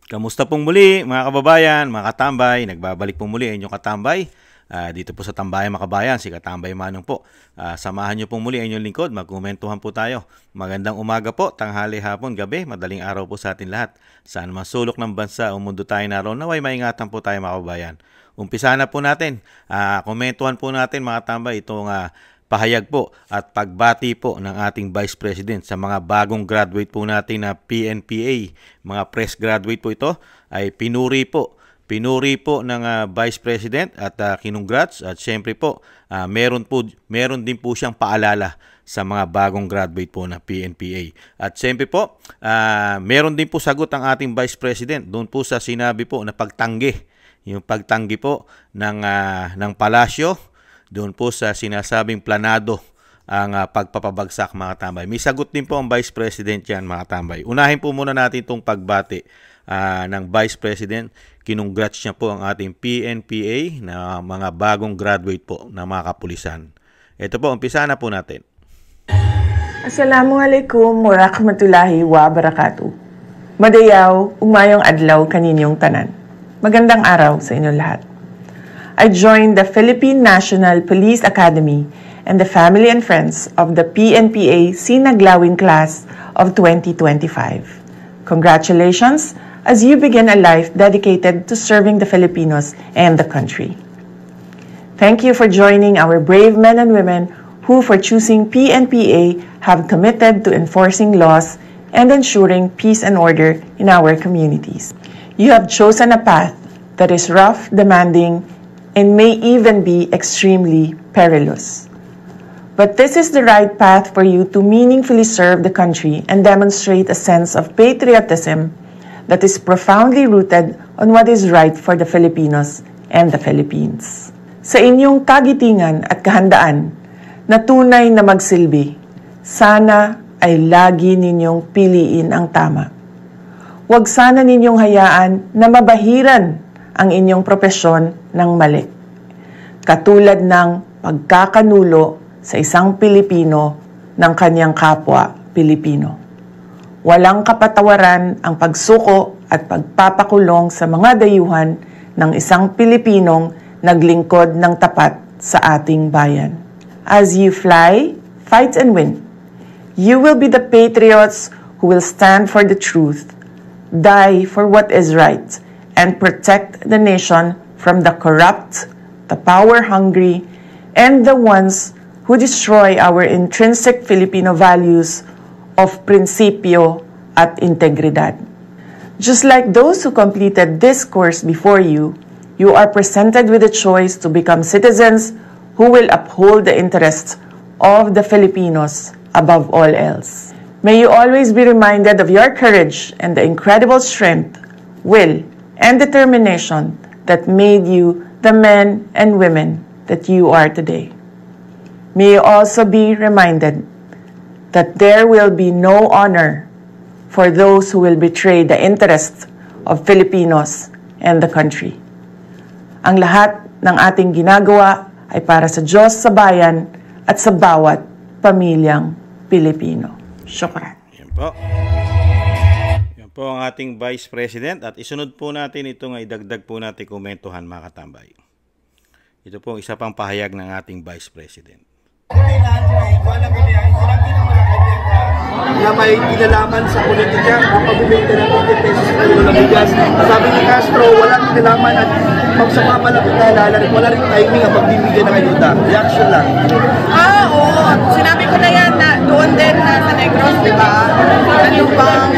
Kamusta pong muli mga kababayan, mga katambay, nagbabalik pong muli ang inyong katambay dito po sa Tambayan Makabayan, si Katambay Manong po. Samahan niyo pong muli ang inyong lingkod, magkomentuhan po tayo. Magandang umaga po, tanghali, hapon, gabi, madaling araw po sa atin lahat. Saan man sulok ng bansa o mundo tayo naroon, naway maingatan po tayo mga kababayan. Umpisa na po natin, komentuhan po natin mga katambay itong pahayag po at pagbati po ng ating Vice President sa mga bagong graduate po natin na PNPA, mga fresh graduate po ito, ay pinuri po ng Vice President at kinongrats at syempre po meron din po siyang paalala sa mga bagong graduate po na PNPA. At syempre po meron din po sagot ang ating Vice President doon po sa sinabi po na pagtanggi, yung pagtanggi po ng palasyo doon po sa sinasabing planado ang pagpapabagsak mga tambay. May sagot din po ang Vice President yan mga tambay. Unahin po muna natin itong pagbati ng Vice President. Kinongrats niya po ang ating PNPA na mga bagong graduate po na mga kapulisan. Ito po, umpisa na po natin. Assalamualaikum warahmatullahi wabarakatuh. Madayaw, umayong adlaw kaninyong tanan. Magandang araw sa inyong lahat. I joined the Philippine National Police Academy and the family and friends of the PNPA Sinaglawin class of 2025. Congratulations as you begin a life dedicated to serving the Filipinos and the country. Thank you for joining our brave men and women who, for choosing PNPA, have committed to enforcing laws and ensuring peace and order in our communities. You have chosen a path that is rough, demanding, and may even be extremely perilous. But this is the right path for you to meaningfully serve the country and demonstrate a sense of patriotism that is profoundly rooted on what is right for the Filipinos and the Philippines. Sa inyong kagitingan at kahandaan na tunay na magsilbi, sana ay lagi ninyong piliin ang tama. Huwag sana ninyong hayaan na mabahiran ang inyong propesyon ng mali. Katulad ng pagkakanulo sa isang Pilipino ng kanyang kapwa Pilipino. Walang kapatawaran ang pagsuko at pagpapakulong sa mga dayuhan ng isang Pilipinong naglingkod ng tapat sa ating bayan. As you fly, fight and win, you will be the patriots who will stand for the truth, die for what is right, and protect the nation from the corrupt, the power-hungry, and the ones who destroy our intrinsic Filipino values of prinsipyo at integridad. Just like those who completed this course before you, you are presented with a choice to become citizens who will uphold the interests of the Filipinos above all else. May you always be reminded of your courage and the incredible strength, will, and determination that made you the men and women that you are today. May you also be reminded that there will be no honor for those who will betray the interests of Filipinos and the country. Ang lahat ng ating ginagawa ay para sa Diyos, sa bayan, at sa bawat pamilyang Pilipino. Syukran. Yan po. Yan po ang ating Vice President at isunod po natin ito nga idagdag po natin komentuhan mga katambay. Ito po isa pang pahayag ng ating Vice President. Na may kinalaman sa politika ang pagbibigay ng 50 pesos sa kilo ng bigas. Sabi ni Castro, walang kinalaman at pagsama lang kinalala rin. Wala rin timing ang pagbibigay ng ayuda. Reaction lang. Oo. Sinabi ko na yan na doon din na sa Negros, di ba? Ano bang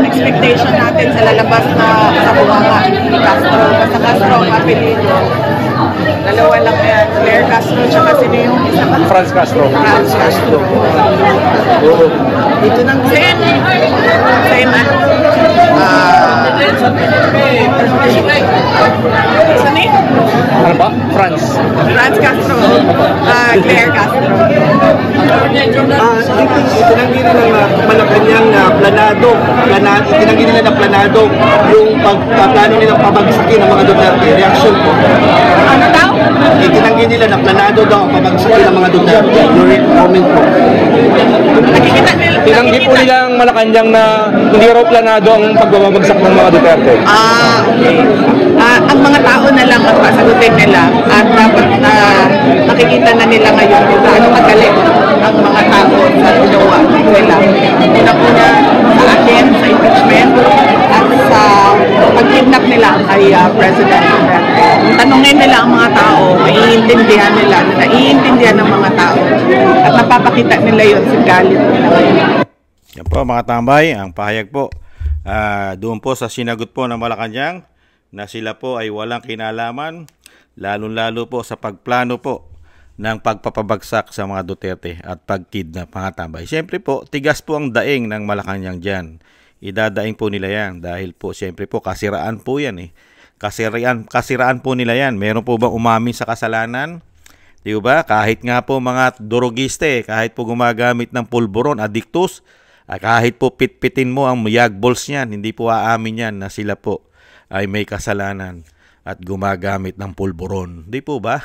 expectation natin sa lalabas na sa bunganga ni Castro? Basta Castro ang apelido. Dalawa lang yan. Claire Castro, tsaka sino yung isa ka? Franz Castro. Franz Castro. Dito nang Same ano? Saan eh? ano ba? Franz. Franz Castro. Claire Castro. Itinanggi nila na Malacanang na planado. Itinanggi nila na planado yung pagpaplano nilang pabagsakin ng mga Duterte. Reaction po. Ano daw? itinanggi nila na planado daw ang pabagsakin ng mga Duterte. Your comment po. Tinanggi po nila ang Malacanang na hindi raw planado ang pagbabagsak ng mga Duterte. Okay. Ang mga tao na lang ang pasagutin nila at dapat nakikita na nila ngayon kung gaano kagaling ang mga tao sa ginawa nila. Una-una sa akin, sa impeachment, at sa pag-kidnap nila kay President Duterte. Tanungin nila ang mga tao, maiintindihan nila, naiintindihan ng mga tao, at napapakita nila yun sa galit nila ngayon. Yan po mga tambay, ang pahayag po doon po sa sinagot po ng Malacanang na sila po ay walang kinalaman, lalong-lalo po sa pagplano po ng pagpapabagsak sa mga Duterte at pagkidnap mga tambay. Siyempre po, tigas po ang daing ng Malacanang dyan. Idadaing po nila yan dahil po siyempre po kasiraan po yan eh. Kasiraan po nila yan. Meron po ba umamin sa kasalanan? Di ba? Kahit nga po mga durugiste, kahit po gumagamit ng pulburon, addictus, kahit po pitpitin mo ang yag balls niyan, hindi po aamin yan na sila po ay may kasalanan at gumagamit ng pulburon. Di po ba?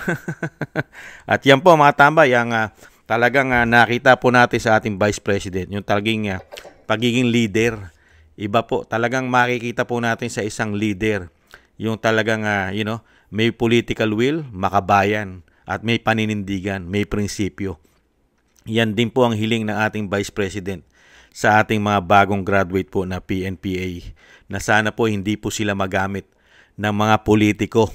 At yan po mga tambay, ang talagang nakita po natin sa ating Vice President, yung talagang pagiging leader. Iba po, talagang makikita po natin sa isang leader, yung talagang may political will, makabayan, at may paninindigan, may prinsipyo. Yan din po ang hiling ng ating Vice President sa ating mga bagong graduate po na PNPA, na sana po hindi po sila magamit ng mga politiko,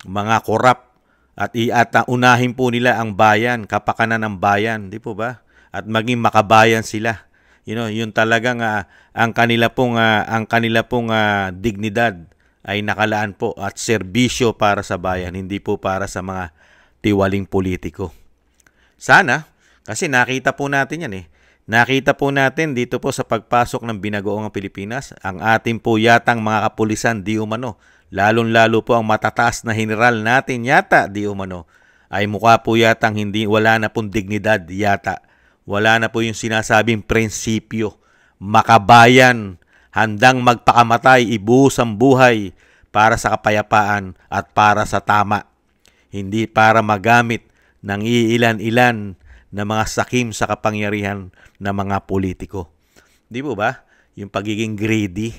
mga korap, at unahin po nila ang bayan, kapakanan ng bayan, di po ba? At maging makabayan sila. Yun talagang ang kanila pong dignidad ay nakalaan po at serbisyo para sa bayan, hindi po para sa mga tiwaling politiko. Sana, kasi nakita po natin yan eh. Nakita po natin dito po sa pagpasok ng Binagoong Pilipinas, ang ating po yatang mga kapulisan di umano, lalong-lalo po ang matataas na general natin yata di umano, ay mukha po yatang wala na pong dignidad yata. Wala na po yung sinasabing prinsipyo, makabayan, handang magpakamatay, ibuhos ang buhay para sa kapayapaan at para sa tama. Hindi para magamit ng iilan-ilan na mga sakim sa kapangyarihan ng mga politiko. Di po ba? Yung pagiging greedy,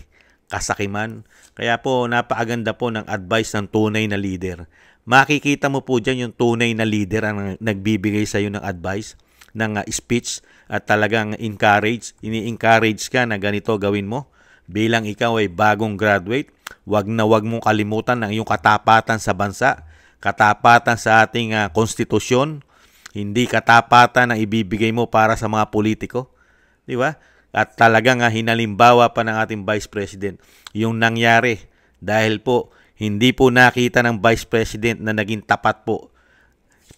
kasakiman. Kaya po napakaganda po ng advice ng tunay na leader. Makikita mo po dyan yung tunay na leader ang nagbibigay sa iyo ng advice, ng speech, at talagang ini-encourage ka na ganito gawin mo. Bilang ikaw ay bagong graduate, wag mong kalimutan ang iyong katapatan sa bansa, katapatan sa ating konstitusyon, hindi katapatan ang ibibigay mo para sa mga politiko. Di ba? At talagang hinalimbawa pa ng ating Vice President yung nangyari dahil po hindi po nakita ng Vice President na naging tapat po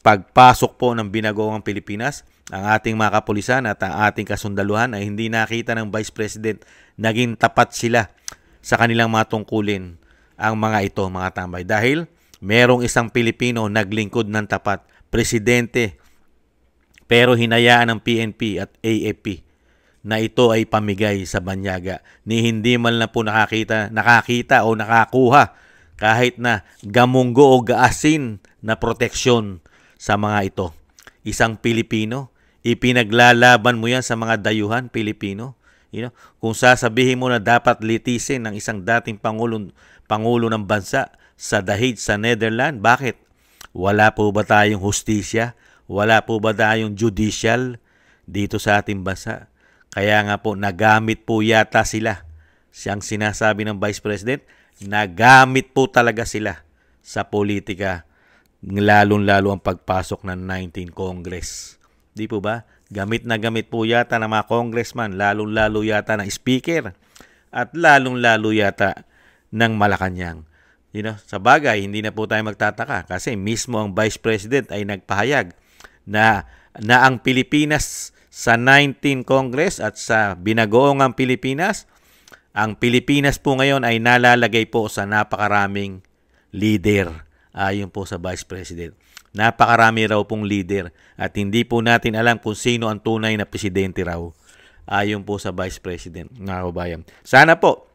pagpasok po ng Binagoong Pilipinas. Ang ating mga kapulisan at ang ating kasundaluhan ay hindi nakita ng Vice President naging tapat sila sa kanilang mga tungkulin ang mga ito, mga tambay. Dahil merong isang Pilipino naglingkod ng tapat, presidente, pero hinayaan ng PNP at AFP na ito ay pamigay sa banyaga ni hindi man lang po nakakita o nakakuha kahit na gamunggo o gaasin na proteksyon sa mga ito. Isang Pilipino, ipinaglalaban mo yan sa mga dayuhan Pilipino. Kung sasabihin mo na dapat litisin ng isang dating pangulo ng bansa sa dahig sa Netherlands, bakit? Wala po ba tayong hustisya? Wala po ba tayong judicial dito sa ating bansa? Kaya nga po, nagamit po yata sila. Siyang sinasabi ng Vice President, nagamit po talaga sila sa politika, lalong-lalo ang pagpasok ng 19 Congress. Di po ba? Gamit na gamit po yata ng mga congressman, lalong-lalo yata ng speaker, at lalong-lalo yata ng Malacanang. Sa bagay, hindi na po tayo magtataka kasi mismo ang Vice President ay nagpahayag na ang Pilipinas sa 19 Congress at sa Binagoong ang Pilipinas, ang Pilipinas po ngayon ay nalalagay po sa napakaraming leader ayon po sa Vice President. Napakarami raw pong leader at hindi po natin alam kung sino ang tunay na presidente raw ayon po sa Vice President. Mga kabayan, sana po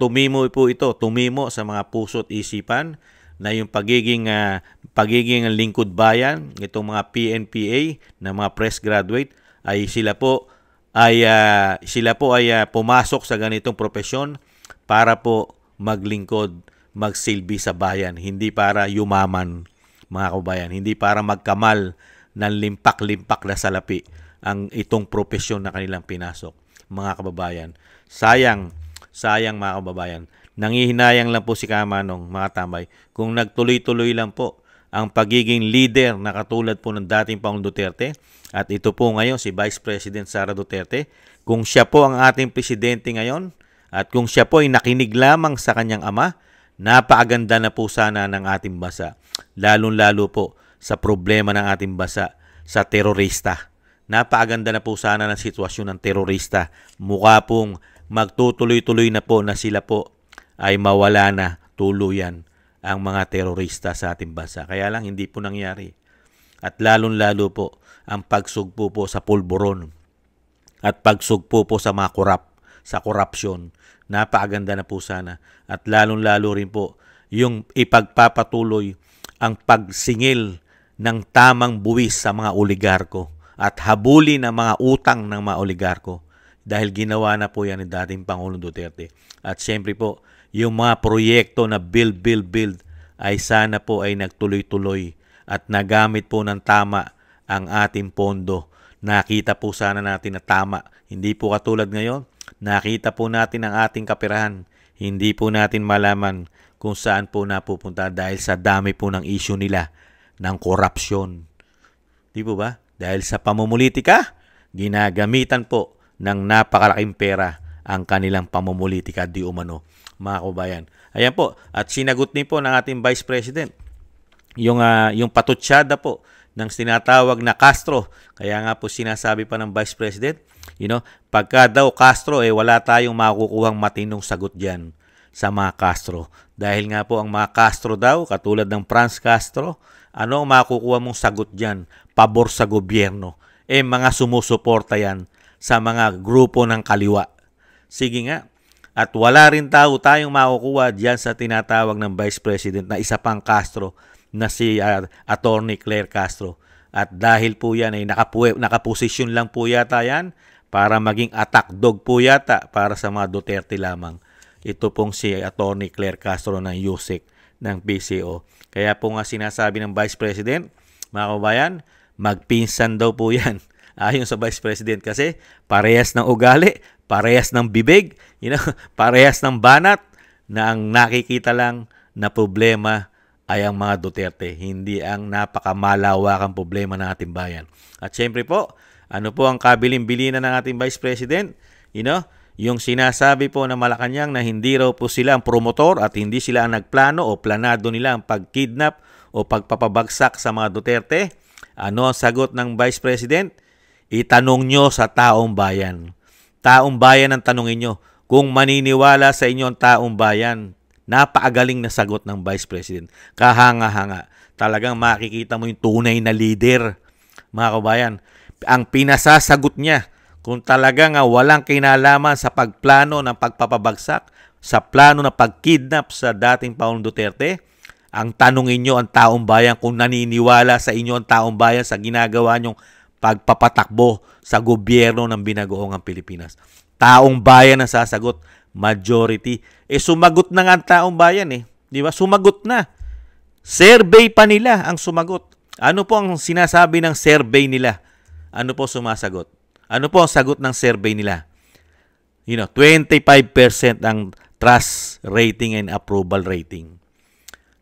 tumimo po ito, tumimo sa mga puso't isipan na yung pagiging lingkod bayan, itong mga PNPA na mga fresh graduate ay sila po ay pumasok sa ganitong profesyon para po maglingkod, magsilbi sa bayan, hindi para yumaman, mga kababayan, hindi para magkamal ng limpak-limpak na salapi ang itong profesyon na kanilang pinasok, mga kababayan. Sayang mga kababayan. Nangihinayang lang po si Kamanong, mga tambay, kung nagtuloy-tuloy lang po ang pagiging leader na katulad po ng dating Pangulong Duterte at ito po ngayon si Vice President Sara Duterte, kung siya po ang ating presidente ngayon at kung siya po ay nakinig lamang sa kanyang ama, napakaganda na po sana ng ating bansa, lalong-lalo po sa problema ng ating bansa sa terorista. Napakaganda na po sana ng sitwasyon ng terorista. Mukha pong magtutuloy-tuloy na po na sila po ay mawala na tuluyan ang mga terorista sa ating bansa. Kaya lang hindi po nangyari. At lalong-lalo po ang pagsugpo po sa pulburon at pagsugpo po sa mga sa korupsyon. Napakaganda na po sana. At lalong-lalo rin po yung ipagpapatuloy ang pagsingil ng tamang buwis sa mga oligarko at habulin ang mga utang ng mga oligarko dahil ginawa na po yan ni dating Pangulong Duterte. At siyempre po, yung mga proyekto na build ay sana po ay nagtuloy-tuloy at nagamit po ng tama ang ating pondo. Nakita po sana natin na tama. Hindi po katulad ngayon, nakita po natin ang ating kaperahan. Hindi po natin malaman kung saan po napupunta dahil sa dami po ng issue nila ng korupsyon. Di po ba? Dahil sa pamumulitika, ginagamitan po ng napakalaking pera ang kanilang pamumulitika di umano, mga kabayan. Ayan po, at sinagot din po ng ating Vice President yung patutsyada po ng tinatawag na Castro. Kaya nga po sinasabi pa ng Vice President, pagka daw Castro, wala tayong makukuhang matinong sagot dyan sa mga Castro. Dahil nga po ang mga Castro daw, katulad ng Franz Castro, ano ang makukuha mong sagot dyan? Pabor sa gobyerno. Mga sumusuporta yan sa mga grupo ng kaliwa. Sige nga. At wala rin tayong makukuha dyan sa tinatawag ng Vice President na isa pang Castro na si Attorney Claire Castro. At dahil po yan ay nakaposisyon lang po yata yan para maging attack dog po yata para sa mga Duterte lamang. Ito pong si Attorney Claire Castro ng USEC ng PCO. Kaya po nga sinasabi ng Vice President, mga kabayan, magpinsan daw po yan. Ayon sa Vice President kasi parehas ng ugali, parehas ng bibig, parehas ng banat na ang nakikita lang na problema ay ang mga Duterte, hindi ang napakamalawakang problema ng ating bayan. At syempre po, ano po ang kabilin-bilinan ng ating Vice President? Yung sinasabi po na Malacanang na hindi raw po sila ang promotor at hindi sila ang nagplano o planado nila ang pagkidnap o pagpapabagsak sa mga Duterte. Ano ang sagot ng Vice President? Itanong nyo sa taong bayan. Taong bayan ang tanongin nyo. Kung maniniwala sa inyo ang taong bayan, napakagaling na sagot ng Vice President. Kahanga-hanga. Talagang makikita mo yung tunay na leader. Mga kabayan, ang pinasasagot niya, kung talagang walang kinalaman sa pagplano ng pagpapabagsak, sa plano ng pagkidnap sa dating Pangulong Duterte, ang tanongin nyo ang taong bayan kung naniniwala sa inyo ang taong bayan sa ginagawa nyong pagpapatakbo sa gobyerno ng binagoong Pilipinas. Taong bayan ang sasagot, majority. Sumagot na nga ang taong bayan Di ba? Sumagot na. Survey pa nila ang sumagot. Ano po ang sinasabi ng survey nila? Ano po sumasagot? Ano po ang sagot ng survey nila? 25% ang trust rating and approval rating.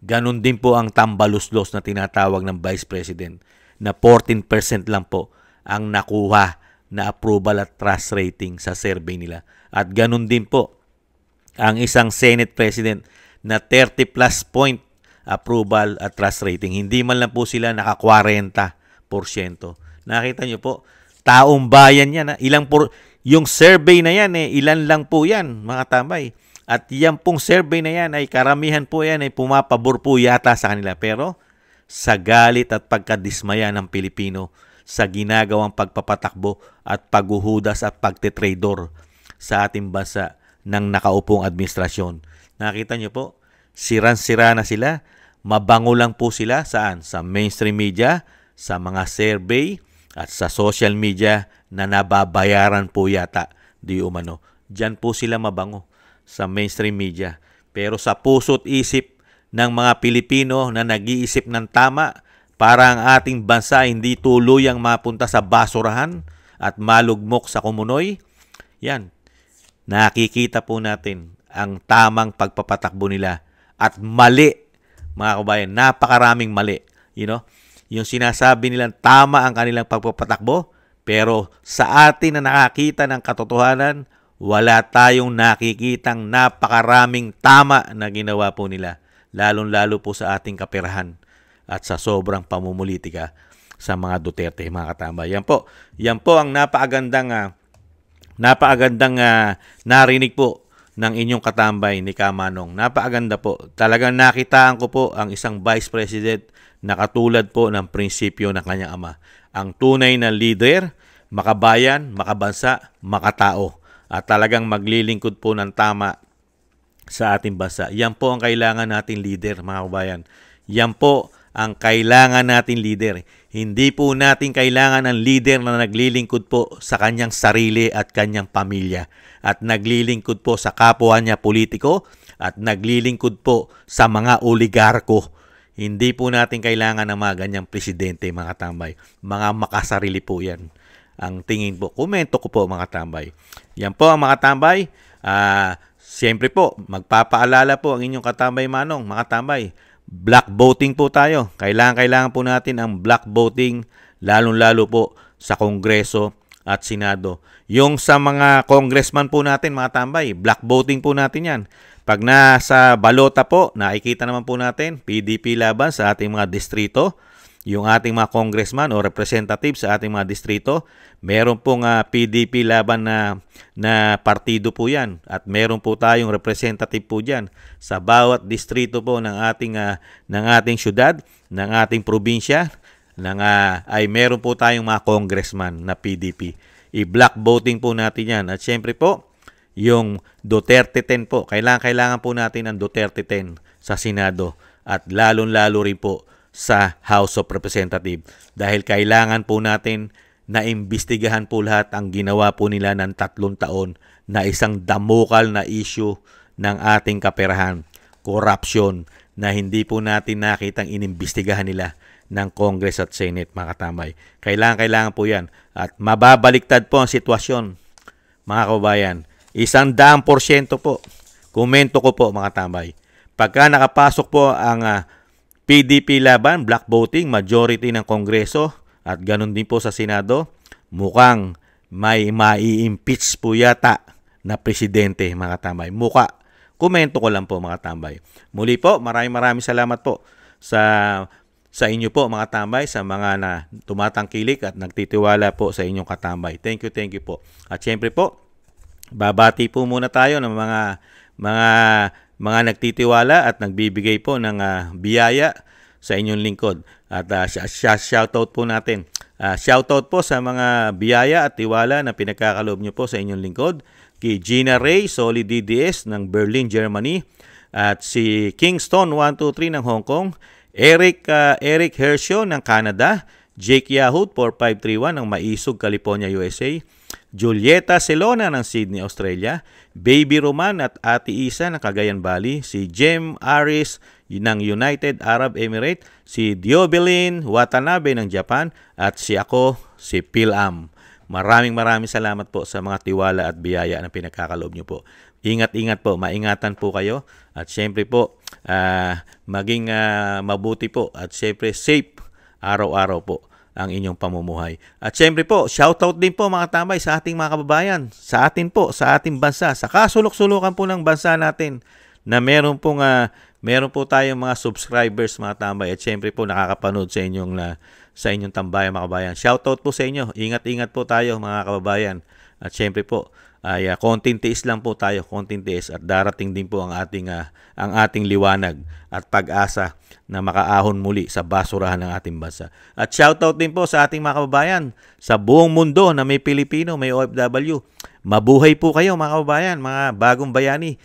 Ganon din po ang tambaluslos na tinatawag ng Vice President na 14% lang po ang nakuha na approval at trust rating sa survey nila. At ganon din po ang isang Senate President na 30 plus point approval at trust rating. Hindi man lang po sila naka 40%. Nakita nyo po, taong bayan yan. Yung survey na yan, ilan lang po yan, mga tambay. At yan pong survey na yan ay karamihan po yan ay pumapabor po yata sa kanila. Pero sa galit at pagkadismaya ng Pilipino sa ginagawang pagpapatakbo at paghuhudas at pagtetrador sa ating bansa ng nakaupong administrasyon. Nakita nyo po, siran-sira na sila. mabango lang po sila saan? Sa mainstream media, sa mga survey, at sa social media na nababayaran po yata di umano. Diyan po sila mabango sa mainstream media. Pero sa puso't isip ng mga Pilipino na nag-iisip ng tama para ang ating bansa hindi tuluyang mapunta sa basurahan at malugmok sa kumunoy, yan, nakikita po natin ang tamang pagpapatakbo nila. At mali, mga kabayan, napakaraming mali. Yung sinasabi nilang tama ang kanilang pagpapatakbo, pero sa atin na nakakita ng katotohanan, wala tayong nakikitang napakaraming tama na ginawa po nila. Lalong-lalo po sa ating kaperahan at sa sobrang pamumulitika sa mga Duterte, mga katambay. Yan po ang napakagandang narinig po ng inyong katambay ni Kamanong. Napakaganda po. Talagang nakitaan ko po ang isang Vice President na katulad po ng prinsipyo ng kanyang ama. Ang tunay na leader, makabayan, makabansa, makatao. At talagang maglilingkod po ng tama sa ating bansa. Yan po ang kailangan nating leader, mga kabayan. Yan po ang kailangan nating leader. Hindi po natin kailangan ng leader na naglilingkod po sa kanyang sarili at kanyang pamilya. At naglilingkod po sa kapwa niya politiko at naglilingkod po sa mga oligarko. Hindi po natin kailangan ng mga ganyang presidente, mga tambay. Mga makasarili po yan. Ang tingin po, komento ko po, mga tambay. Yan po ang mga tambay. Siyempre po, magpapaalala po ang inyong katambay Manong, mga tambay. Black voting po tayo. Kailangan po natin ang black voting, lalong-lalo po sa Kongreso at Senado. Yung sa mga congressman po natin, mga tambay, black voting po natin yan. Pag nasa balota po, nakikita naman po natin, PDP laban sa ating mga distrito. Yung ating mga congressman o representative sa ating mga distrito, meron pong PDP laban na partido po yan. At meron po tayong representative po dyan. Sa bawat distrito po ng ating syudad, ng ating probinsya, ay meron po tayong mga congressman na PDP. I-block voting po natin yan. At syempre po, yung Duterte 10 po. Kailangan po natin ang Duterte 10 sa Senado. At lalong-lalo rin po sa House of Representatives. Dahil kailangan po natin na imbestigahan po lahat ang ginawa po nila ng 3 taon na isang damukal na issue ng ating kaperahan. Corruption na hindi po natin nakitang inimbestigahan nila ng Congress at Senate, mga katambay. Kailangan po yan. At mababaliktad po ang sitwasyon, mga kababayan. 100% po. Komento ko po, mga katambay. Pagka nakapasok po ang PDP laban, black voting, majority ng Kongreso at ganun din po sa Senado, mukhang may mai-impeach po yata na presidente, mga tambay. Komento ko lang po, mga tambay. Muli po, maraming salamat po sa inyo po, mga tambay, sa mga na tumatangkilik at nagtitiwala po sa inyong katambay. Thank you po. At syempre po, babati po muna tayo ng mga nagtitiwala at nagbibigay po ng biyaya sa inyong lingkod. At shoutout po natin. Shoutout po sa mga biyaya at tiwala na pinagkakaloob nyo po sa inyong lingkod. Kay Gina Ray, Solid DDS ng Berlin, Germany. At si Kingston 123 ng Hong Kong. Eric Hershio ng Canada. Jake Yahoo 4531 ng Maisog, California, USA. Julieta Celona ng Sydney, Australia. Baby Roman at Ate Isa ng Cagayan Valley. Si Jem Aris ng United Arab Emirates. Si Diobelin Watanabe ng Japan. At si Pilam. Maraming salamat po sa mga tiwala at biyaya na pinagkakaloob nyo po. Ingat po, maingatan po kayo. At syempre po, maging mabuti po. At syempre safe araw-araw po ang inyong pamumuhay. At syempre po, shoutout din po, mga tambay, sa ating mga kababayan, sa atin po, sa ating bansa, sa kasulok-sulukan po ng bansa natin na meron po tayong mga subscribers, mga tambay, at syempre po nakakapanood sa inyong tambayan, mga kababayan. Shoutout po sa inyo. Ingat po tayo, mga kababayan. At syempre po, ay konting tiis lang po tayo, konting tiis, at darating din po ang ating liwanag at pag-asa na makaahon muli sa basurahan ng ating bansa. At shoutout din po sa ating mga kababayan sa buong mundo na may Pilipino, may OFW. Mabuhay po kayo, mga kababayan, mga bagong bayani.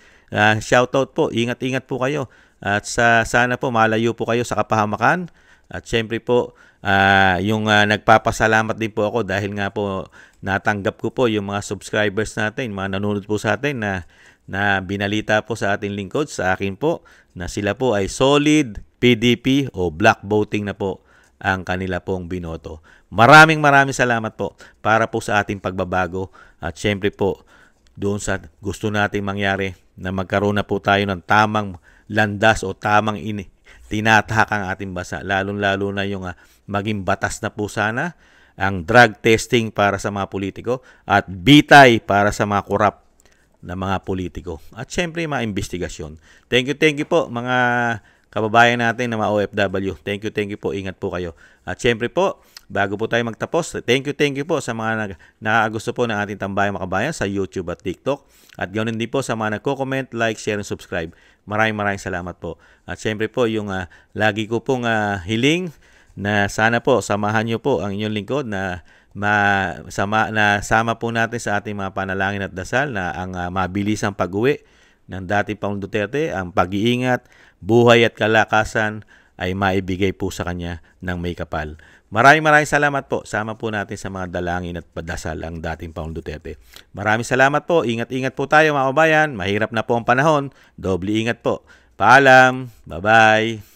Shoutout po, ingat po kayo. At sana po malayo po kayo sa kapahamakan. At syempre po, nagpapasalamat din po ako dahil nga po natanggap ko po yung mga subscribers natin, mga nanonood po sa atin na binalita po sa ating lingkod, sa akin po, na sila po ay solid PDP o black voting na po ang kanila pong binoto. Maraming salamat po para po sa ating pagbabago at syempre po doon sa gusto nating mangyari na magkaroon na po tayo ng tamang landas o tamang tinatahak ang ating bansa. Lalo na yung maging batas na po sana ang drug testing para sa mga politiko at bitay para sa mga korap na mga politiko. At syempre mga investigasyon. Thank you po mga kababayan natin na mga OFW. Thank you po. Ingat po kayo. At syempre po, bago po tayo magtapos, thank you po sa mga nakakagusto po ng ating Tambayang Makabayan sa YouTube at TikTok. At ganoon din po sa mga nagko-comment, like, share, and subscribe. Maraming salamat po. At syempre po, yung lagi ko pong hiling na sana po samahan nyo po ang inyong lingkod na sama po natin sa ating mga panalangin at dasal na ang mabilisang pag-uwi ng dating Pangulong Duterte, ang pag-iingat, buhay at kalakasan ay maibigay po sa kanya ng may kapal. Maraming salamat po. Sama po natin sa mga dalangin at padasal ang dating Pangulong Duterte. Maraming salamat po. Ingat po tayo mga kabayan. Mahirap na po ang panahon. Doble ingat po. Paalam. Bye-bye.